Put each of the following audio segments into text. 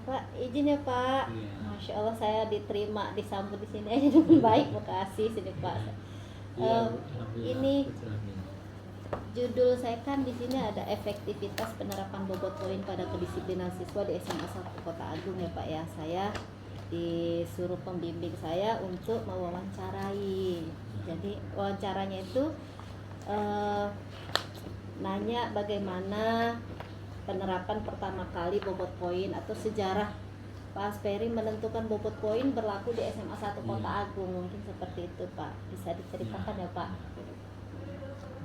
Pak, izin ya Pak. Iya. Masya Allah saya diterima, disambut di sini aja dengan baik, makasih sini Pak. Iya, Em, alhamdulillah. ini Betul, amin. judul saya kan di sini ada efektivitas penerapan bobot poin pada kedisiplinan siswa di SMA 1 Kota Agung ya Pak ya. Saya disuruh pembimbing saya untuk mewawancarai. Jadi wawancaranya itu eh, nanya bagaimana penerapan pertama kali bobot poin atau sejarah Pak Asperi menentukan bobot poin berlaku di SMA 1 Kota Iya. Agung, mungkin seperti itu Pak. Bisa diceritakan ya Pak?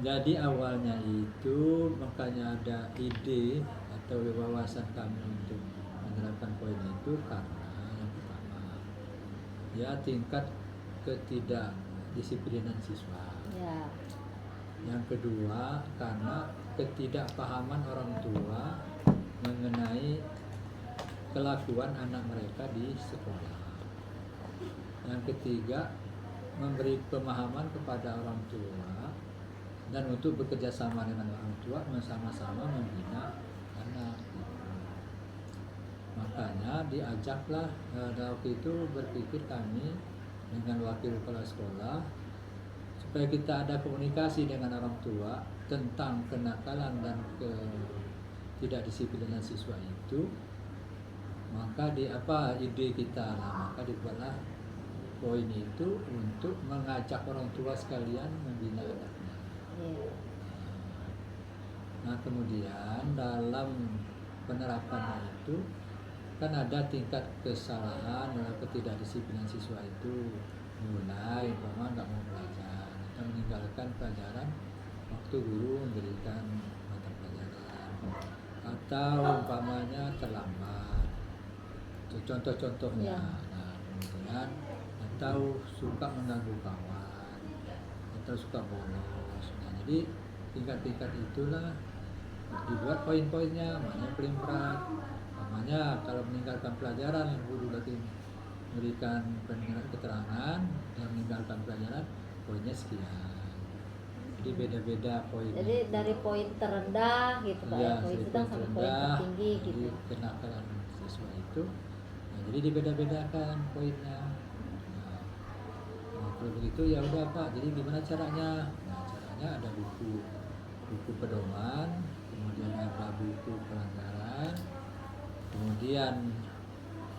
Jadi awalnya itu makanya ada ide atau wawasan kami untuk menerapkan poin itu karena yang pertama ya tingkat ketidakdisiplinan siswa. Ya. Yang kedua karena ketidakpahaman orang tua mengenai kelakuan anak mereka di sekolah. Yang ketiga memberi pemahaman kepada orang tua dan untuk bekerja sama dengan orang tua bersama-sama membina anak. Makanya diajaklah waktu itu berpikir kami dengan wakil kepala sekolah supaya kita ada komunikasi dengan orang tua tentang kenakalan dan ketidakdisiplinan siswa itu. Maka ide kita lah, maka dibuatlah poin itu untuk mengajak orang tua sekalian membina anaknya. Nah kemudian dalam penerapannya itu kan ada tingkat kesalahan dalam ketidakdisiplinan siswa itu, mulai umpama nggak mau belajar atau meninggalkan pelajaran waktu guru memberikan mata pelajaran, atau umpamanya terlambat, contoh-contohnya. Nah kemudian atau suka mengganggu kawan atau suka bolos. Nah jadi tingkat-tingkat itulah dibuat poin-poinnya, makanya paling berat. Namanya kalau meninggalkan pelajaran yang guru lagi memberikan keterangan yang meninggalkan pelajaran poinnya sekian. Jadi beda-beda poinnya. Jadi dari poin terendah gitu Pak ya, poin sedang sampai poin tertinggi gitu. Kenakalan siswa itu, nah, jadi dibeda-bedakan poinnya. Nah, kalau begitu ya udah Pak. Jadi gimana caranya? Nah caranya ada buku pedoman, kemudian ada buku pelanggaran, kemudian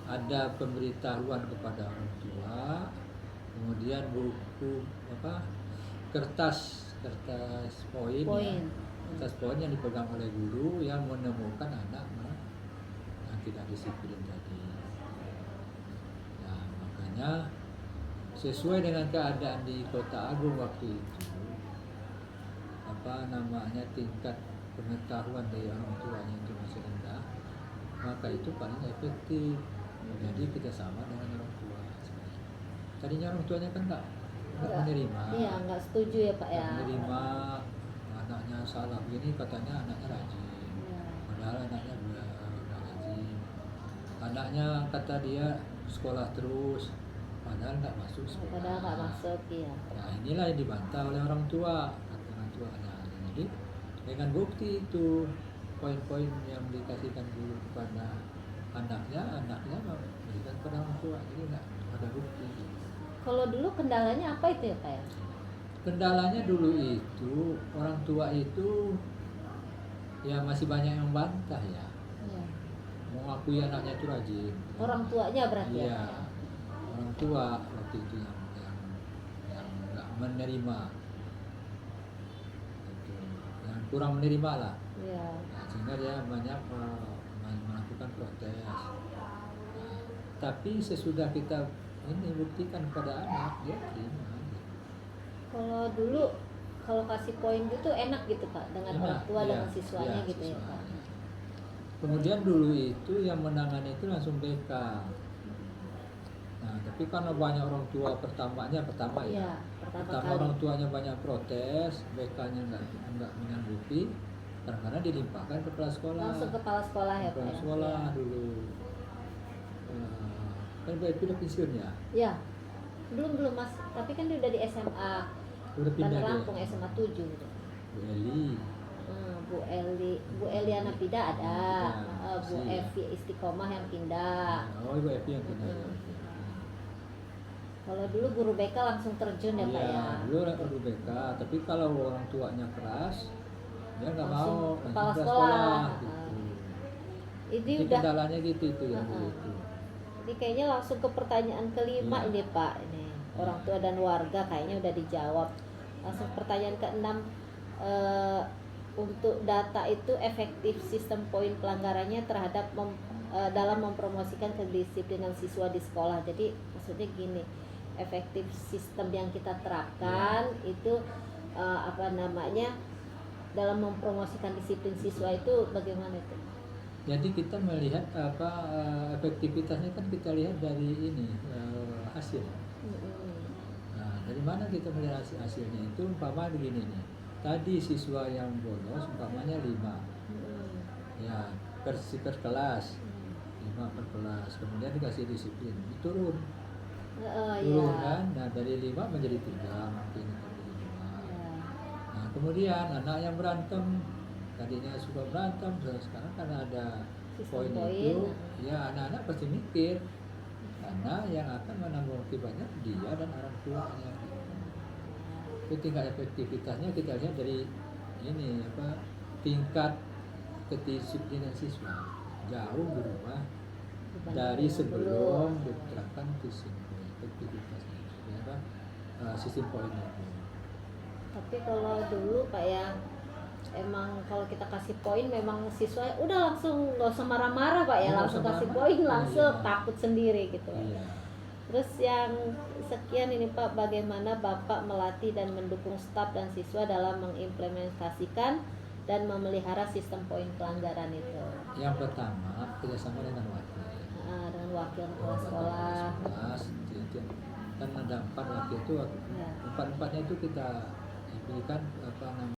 ada pemberitahuan kepada orang tua, kemudian buku kertas poin. Ya, kertas poin yang dipegang oleh guru yang menemukan anak yang tidak disiplin tadi. Nah makanya sesuai dengan keadaan di Kota Agung waktu itu, tingkat pengetahuan dari orang tuanya itu masih rendah, maka itu paling efektif. Jadi kita sama dengan orang tua. Tadinya orang tuanya kan nggak menerima. Iya, nggak setuju ya Pak ya. Menerima anaknya salah begini, katanya anaknya rajin. Padahal anaknya nggak rajin. Anaknya kata dia sekolah terus, padahal nggak masuk sekolah. Padahal nggak masuk ya. Nah inilah yang dibantah oleh orang tua. Orang tuanya. Jadi dengan bukti itu poin-poin yang dikasihkan guru kepada anaknya memberikan kepada orang tua, jadi nggak ada bukti. Kalau dulu kendalanya apa itu ya Pak ya? Kendalanya dulu itu orang tua itu ya masih banyak yang bantah ya, mengakui anaknya itu rajin. Orang tuanya berarti ya? Ya? Orang tua waktu itu yang nggak menerima, yang kurang menerima lah. Nah, sehingga dia banyak melakukan protes. Nah, tapi sesudah kita ini buktikan kepada anak, dia terima. Kalau dulu kalau kasih poin gitu enak gitu Pak, dengan orang tua dengan siswanya gitu ya Pak. Kemudian dulu itu yang menangani itu langsung BK. Nah tapi karena banyak orang tua pertama orang tuanya banyak protes, BK-nya nggak menyanggupi, karena dilimpahkan ke kepala sekolah. Langsung kepala sekolah ya Pak. Kepala sekolah dulu. Kan itu udah pensiun ya? Iya. Belum Mas, tapi kan dia udah di SMA. Udah pindah Bandar Lampung SMA 7 gitu. Bu Eli. Bu Eliana Pida ada, Bu Iya. Evi Istiqomah yang pindah. Oh, Ibu Evi yang pindah. Kalau dulu guru BK langsung terjun ya Pak ya. Iya, dulu guru BK, tapi kalau orang tuanya keras, dia nggak Langsung mau kepala langsung ke sekolah. gitu. Ini Jadi udah, kendalanya gitu itu yang gitu. ini kayaknya langsung ke pertanyaan kelima Iya. ini Pak. Ini orang tua dan warga kayaknya udah dijawab. Langsung pertanyaan keenam, untuk data itu efektif sistem poin pelanggarannya terhadap dalam mempromosikan kedisiplinan siswa di sekolah. Jadi maksudnya gini, efektif sistem yang kita terapkan itu apa namanya dalam mempromosikan disiplin siswa itu bagaimana itu? Jadi kita melihat apa efektivitasnya kan kita lihat dari ini hasil. Nah, dari mana kita melihat hasilnya itu umpama begini nih. Tadi siswa yang bolos umpamanya 5. Ya, per kelas. 5 per kelas. Kemudian dikasih disiplin, turun. Turun Ya. kan. Nah, dari 5 menjadi 3 mungkin dari 5. Nah, kemudian anak yang berantem tadinya suka berantem, sekarang karena ada Sistem poin poin. itu, ya anak-anak pasti mikir karena yang akan menanggung akibatnya dia dan orang tuanya. Itu tingkat efektivitasnya kita lihat dari ini apa tingkat kedisiplinan siswa jauh berubah dari sebelum diterapkan sistem efektivitasnya ya, apa, sistem poin itu. Tapi kalau dulu Pak ya, emang kalau kita kasih poin memang siswa udah langsung nggak usah marah-marah Pak ya, Nggak langsung usah kasih marah-marah. poin langsung Iya. takut sendiri gitu. Iya. Terus yang sekian ini Pak, bagaimana Bapak melatih dan mendukung staf dan siswa dalam mengimplementasikan dan memelihara sistem poin pelanggaran itu? Yang pertama kerjasama dengan wakil. Dengan wakil kepala sekolah. Kan ada 4 wakil itu, Ya. 4-4-nya itu kita berikan apa namanya